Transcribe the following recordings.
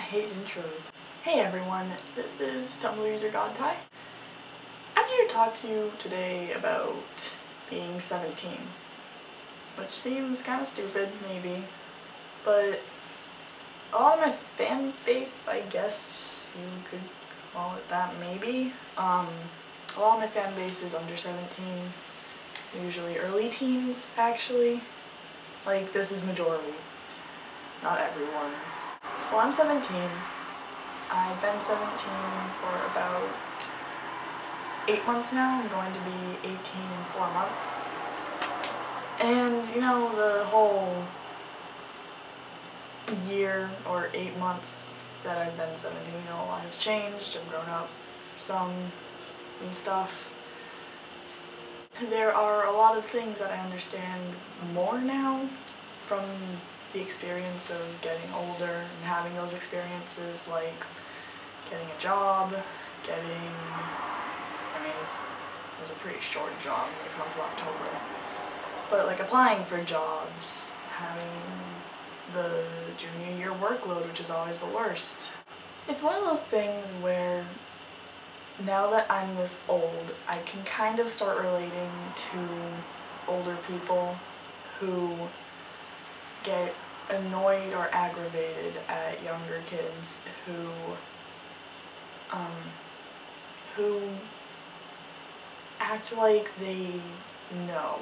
hate intros. Hey everyone, this is Tumblr user Godtie. I'm here to talk to you today about being 17, which seems kind of stupid, maybe, but a lot of my fan base, I guess you could call it that, maybe. A lot of my fan base is under 17, usually early teens, actually. Like, this is majority, not everyone. So I'm 17. I've been 17 for about 8 months now. I'm going to be 18 in 4 months. And, you know, the whole year or 8 months that I've been 17, you know, a lot has changed. I've grown up some and stuff. There are a lot of things that I understand more now from the experience of getting older and having those experiences, like getting a job, I mean, it was a pretty short job, like month of October, but like applying for jobs, having the junior year workload, which is always the worst. It's one of those things where now that I'm this old, I can kind of start relating to older people who get annoyed or aggravated at younger kids who act like they know.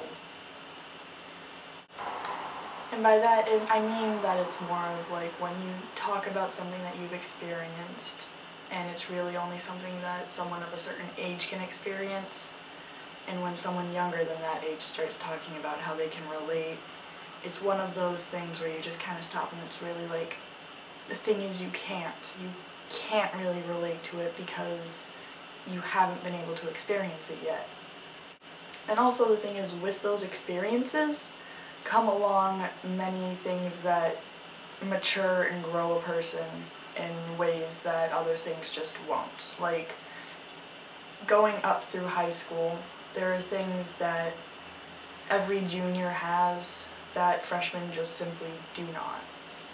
And by that, I mean that it's more of like when you talk about something that you've experienced and it's really only something that someone of a certain age can experience, and when someone younger than that age starts talking about how they can relate, it's one of those things where you just kind of stop and it's really like, the thing is you can't really relate to it because you haven't been able to experience it yet. And also the thing is, with those experiences come along many things that mature and grow a person in ways that other things just won't. Like, going up through high school, there are things that every junior has that freshmen just simply do not.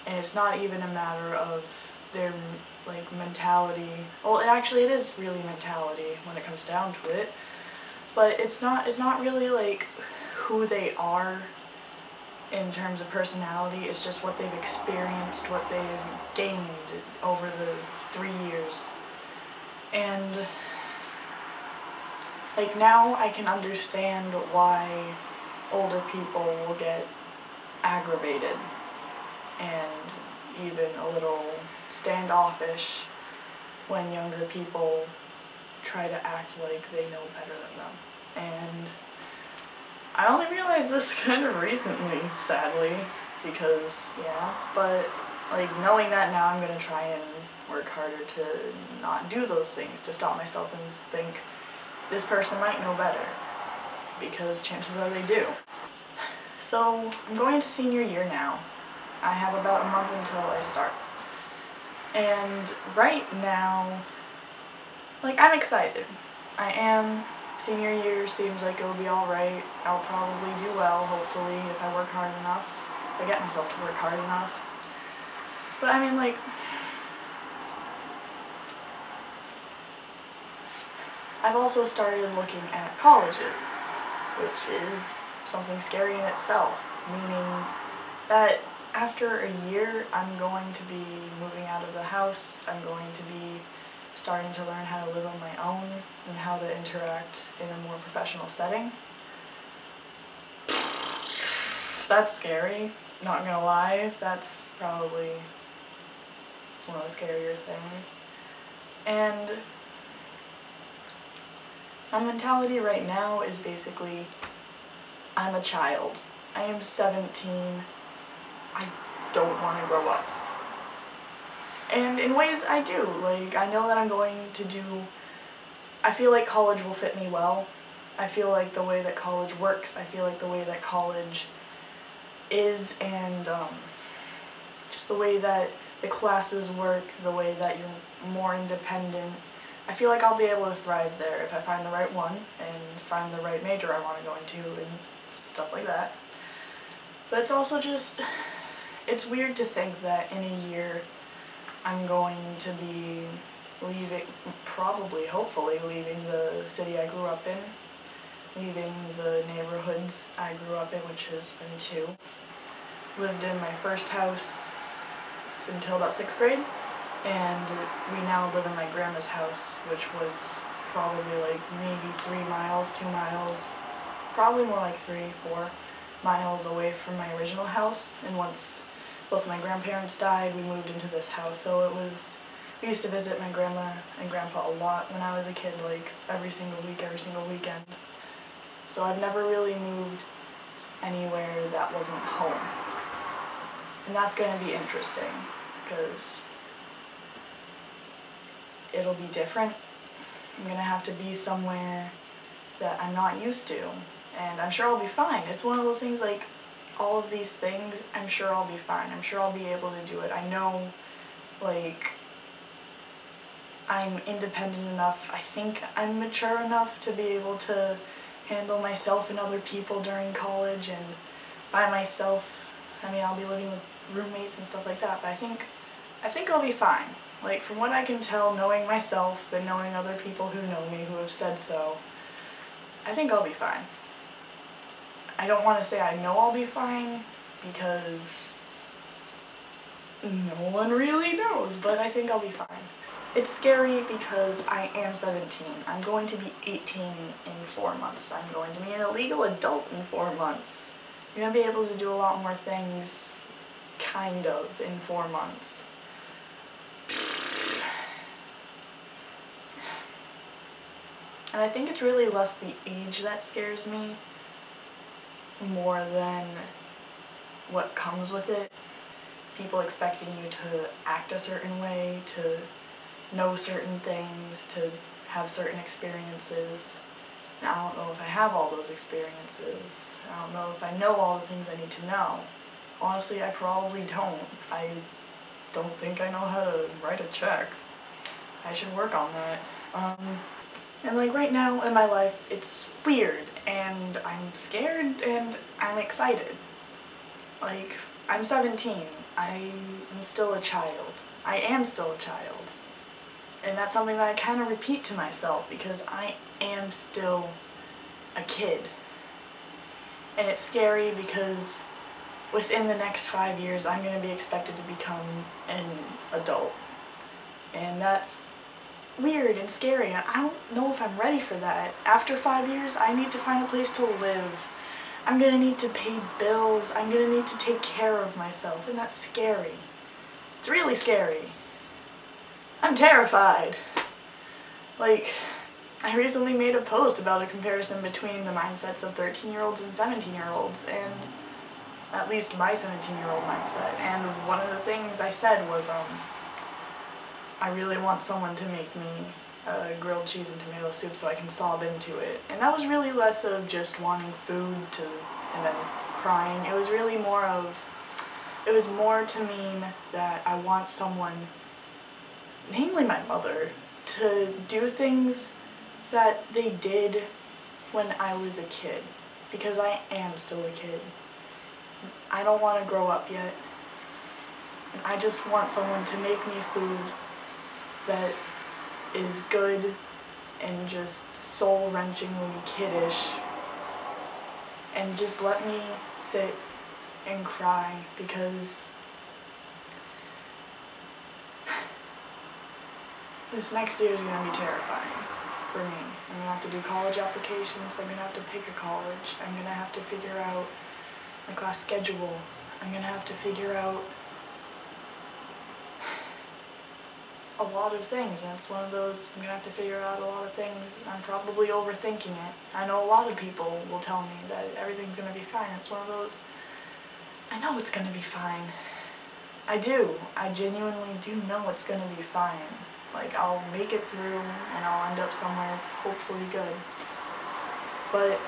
And it's not even a matter of their like mentality. Well, it is really mentality when it comes down to it, but it's not really like who they are in terms of personality. It's just what they've experienced, what they've gained over the 3 years. And like now I can understand why older people will get aggravated and even a little standoffish when younger people try to act like they know better than them. And I only realized this kind of recently, sadly, because, yeah, but like knowing that now, I'm gonna try and work harder to not do those things, to stop myself and think, this person might know better, because chances are they do. So I'm going into senior year now. I have about a month until I start. And right now, like, I'm excited. I am. Senior year seems like it'll be alright. I'll probably do well, hopefully, if I work hard enough. If I get myself to work hard enough. But I mean, like, I've also started looking at colleges, which is something scary in itself, meaning that after a year, I'm going to be moving out of the house. I'm going to be starting to learn how to live on my own and how to interact in a more professional setting. That's scary, not gonna lie. That's probably one of the scarier things. And my mentality right now is basically, I'm a child. I am 17. I don't want to grow up. And in ways I do. Like, I know that I'm going to do, I feel like college will fit me well. I feel like the way that college works, I feel like the way that college is, and just the way that the classes work, the way that you're more independent. I feel like I'll be able to thrive there if I find the right one and find the right major I want to go into and stuff like that. But it's also just, it's weird to think that in a year I'm going to be leaving, probably, hopefully, leaving the city I grew up in, leaving the neighborhoods I grew up in, which has been 2. Lived in my first house until about 6th grade, and we now live in my grandma's house, which was probably like maybe 3 miles, 2 miles, probably more like 3, 4 miles away from my original house. And once both my grandparents died, we moved into this house, so we used to visit my grandma and grandpa a lot when I was a kid, like every single week, every single weekend. So I've never really moved anywhere that wasn't home. And that's going to be interesting, because it'll be different. I'm going to have to be somewhere that I'm not used to, and I'm sure I'll be fine. It's one of those things, like, all of these things, I'm sure I'll be fine. I'm sure I'll be able to do it. I know, like, I'm independent enough. I think I'm mature enough to be able to handle myself and other people during college and by myself. I mean, I'll be living with roommates and stuff like that, but I think I'll be fine. Like, from what I can tell, knowing myself and knowing other people who know me who have said so, I think I'll be fine. I don't want to say I know I'll be fine, because no one really knows, but I think I'll be fine. It's scary because I am 17. I'm going to be 18 in 4 months. I'm going to be an legal adult in 4 months. You're going to be able to do a lot more things, kind of, in 4 months. And I think it's really less the age that scares me, more than what comes with it. People expecting you to act a certain way, to know certain things, to have certain experiences. And I don't know if I have all those experiences. I don't know if I know all the things I need to know. Honestly, I probably don't. I don't think I know how to write a check. I should work on that. And like right now in my life, it's weird, and I'm scared, and I'm excited. Like, I'm 17. I am still a child. I am still a child. And that's something that I kind of repeat to myself, because I am still a kid. And it's scary because within the next 5 years, I'm going to be expected to become an adult. And that's weird and scary, and I don't know if I'm ready for that. After 5 years, I need to find a place to live. I'm gonna need to pay bills. I'm gonna need to take care of myself, and that's scary. It's really scary. I'm terrified. Like, I recently made a post about a comparison between the mindsets of 13-year-olds and 17-year-olds, and at least my 17-year-old mindset. And one of the things I said was, I really want someone to make me grilled cheese and tomato soup so I can sob into it. And that was really less of just wanting food and then crying. It was really more to mean that I want someone, namely my mother, to do things that they did when I was a kid. Because I am still a kid. I don't want to grow up yet. And I just want someone to make me food that is good and just soul-wrenchingly kiddish, and just let me sit and cry, because this next year is going to be terrifying for me. I'm going to have to do college applications, I'm going to have to pick a college, I'm going to have to figure out my class schedule, I'm going to have to figure out a lot of things, and it's one of those, I'm gonna have to figure out a lot of things. I'm probably overthinking it. I know a lot of people will tell me that everything's gonna be fine. It's one of those, I know it's gonna be fine. I do. I genuinely do know it's gonna be fine. Like, I'll make it through, and I'll end up somewhere hopefully good. But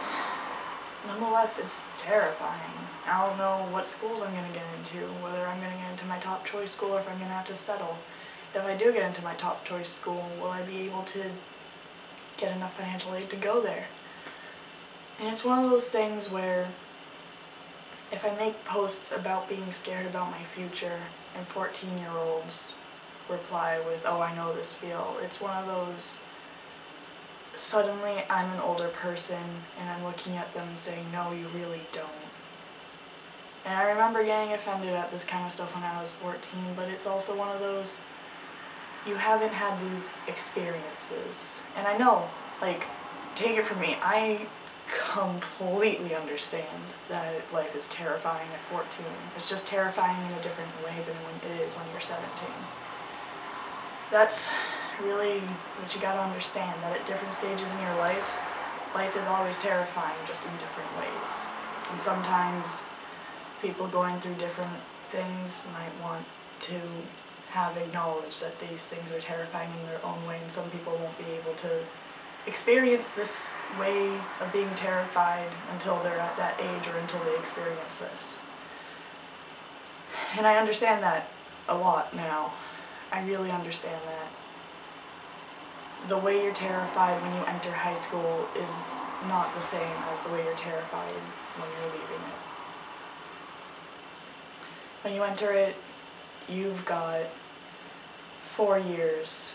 nonetheless, it's terrifying. I don't know what schools I'm gonna get into, whether I'm gonna get into my top choice school or if I'm gonna have to settle. If I do get into my top choice school, will I be able to get enough financial aid to go there? And it's one of those things where if I make posts about being scared about my future, and 14-year-olds reply with, oh, I know this feel. It's one of those, suddenly I'm an older person and I'm looking at them and saying, no, you really don't. And I remember getting offended at this kind of stuff when I was 14, but it's also one of those, you haven't had these experiences. And I know, like, take it from me, I completely understand that life is terrifying at 14. It's just terrifying in a different way than when it is when you're 17. That's really what you gotta understand, that at different stages in your life, life is always terrifying, just in different ways. And sometimes people going through different things might want to have acknowledged that these things are terrifying in their own way, and some people won't be able to experience this way of being terrified until they're at that age or until they experience this. And I understand that a lot now. I really understand that. The way you're terrified when you enter high school is not the same as the way you're terrified when you're leaving it. When you enter it, you've got 4 years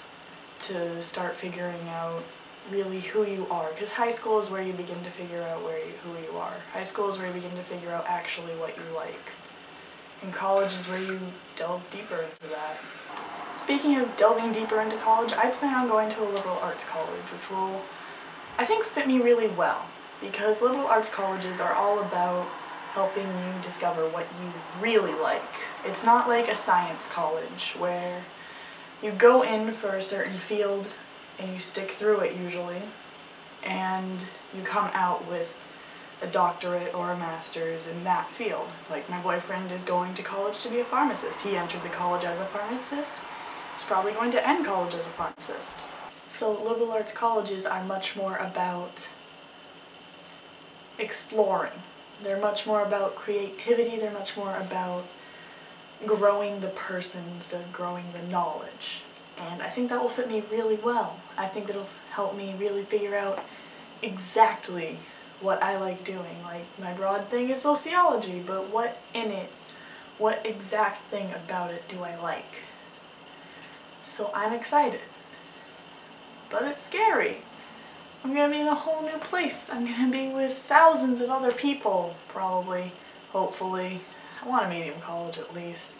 to start figuring out really who you are, because high school is where you begin to figure out who you are. High school is where you begin to figure out actually what you like. And college is where you delve deeper into that. Speaking of delving deeper into college, I plan on going to a liberal arts college, which will, I think, fit me really well, because liberal arts colleges are all about helping you discover what you really like. It's not like a science college where you go in for a certain field and you stick through it usually, and you come out with a doctorate or a master's in that field. Like, my boyfriend is going to college to be a pharmacist. He entered the college as a pharmacist. He's probably going to end college as a pharmacist. So liberal arts colleges are much more about exploring. They're much more about creativity. They're much more about growing the person instead of growing the knowledge. And I think that will fit me really well. I think that'll help me really figure out exactly what I like doing. Like, my broad thing is sociology, but what in it, what exact thing about it do I like? So I'm excited. But it's scary. I'm gonna be in a whole new place. I'm gonna be with thousands of other people, probably, hopefully. I want a medium college at least.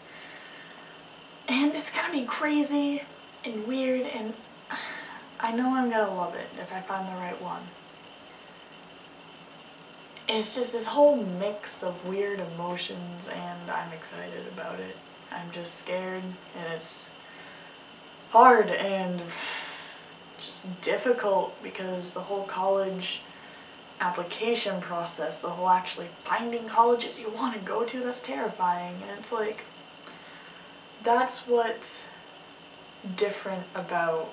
And it's gonna be crazy and weird, and I know I'm gonna love it if I find the right one. It's just this whole mix of weird emotions, and I'm excited about it. I'm just scared, and it's hard and just difficult because the whole college application process, the whole actually finding colleges you want to go to, that's terrifying. And it's like, that's what's different about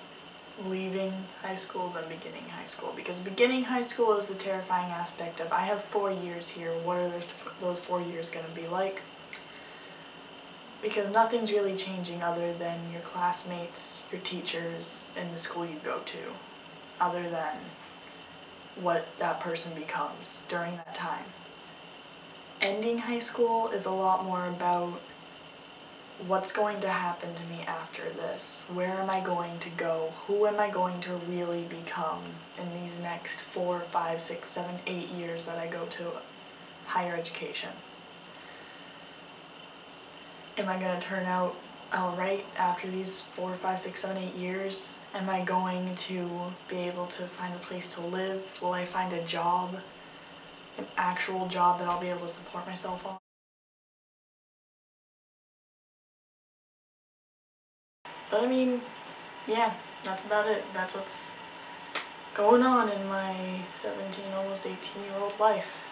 leaving high school than beginning high school, because beginning high school is the terrifying aspect of, I have 4 years here, what are those 4 years going to be like? Because nothing's really changing other than your classmates, your teachers, and the school you go to, other than what that person becomes during that time. Ending high school is a lot more about what's going to happen to me after this? Where am I going to go? Who am I going to really become in these next 4, 5, 6, 7, 8 years that I go to higher education? Am I going to turn out alright after these 4, 5, 6, 7, 8 years? Am I going to be able to find a place to live? Will I find a job? An actual job that I'll be able to support myself on? But I mean, yeah, that's about it. That's what's going on in my 17, almost 18-year-old life.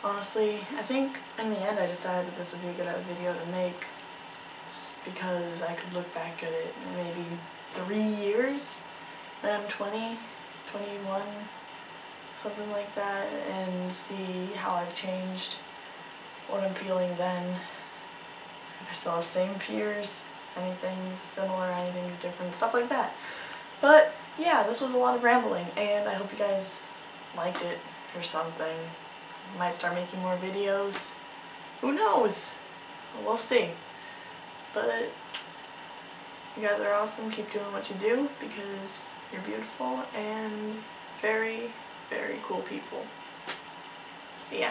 Honestly, I think in the end I decided that this would be a good video to make because I could look back at it in maybe 3 years when I'm 20, 21, something like that, and see how I've changed, what I'm feeling then, if I still have same fears, anything's similar, anything's different, stuff like that. But yeah, this was a lot of rambling, and I hope you guys liked it or something. I might start making more videos. Who knows? We'll see. But You guys are awesome. Keep doing what you do because you're beautiful and very, very cool people. See ya.